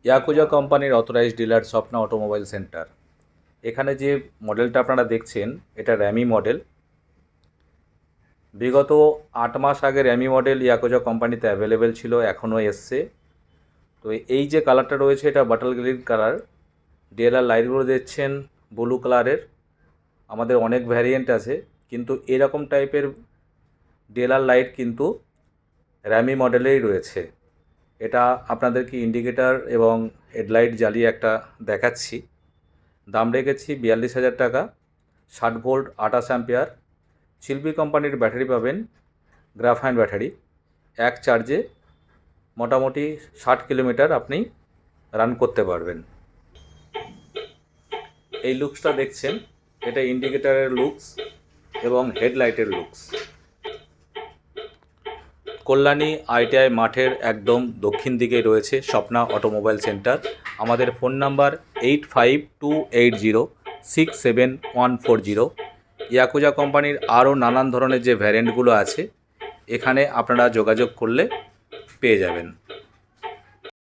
Yakuza কোম্পানির authorised dealer Swapna automobile centre. এখানে যে মডেলটা আপনারা দেখছেন এটা র্যামি মডেল। বিগত 8 মাস আগে র্যামি মডেল ইয়াকুজা কোম্পানিতে অ্যাভেলেবেল ছিল, এখনও এসছে। তো এই যে কালারটা রয়েছে এটা বাটাল গ্রিন কালার। ডিএলআর লাইটগুলো দেখছেন ব্লু কালারের। আমাদের অনেক ভ্যারিয়েন্ট আছে, কিন্তু এরকম টাইপের ডিএলআর লাইট কিন্তু র্যামি মডেলেই রয়েছে। এটা আপনাদেরকে ইন্ডিকেটার এবং হেডলাইট জ্বালিয়ে একটা দেখাচ্ছি। দাম রেখেছি 42,000 টাকা। 60 ভোল্ট 28 অ্যাম্পিয়ার শিল্পী কোম্পানির ব্যাটারি পাবেন, গ্রাফাইন ব্যাটারি। এক চার্জে মোটামুটি 60 কিলোমিটার আপনি রান করতে পারবেন। এই লুকসটা দেখছেন, এটা ইন্ডিকেটারের লুকস এবং হেডলাইটের লুকস। কল্যাণী আইটিআই মাঠের একদম দক্ষিণ দিকে রয়েছে স্বপ্না অটোমোবাইল সেন্টার। আমাদের ফোন নাম্বার 8528067140। ইয়াকুজা কোম্পানির আরও নানান ধরনের যে ভ্যারিয়েন্টগুলো আছে এখানে আপনারা যোগাযোগ করলে পেয়ে যাবেন।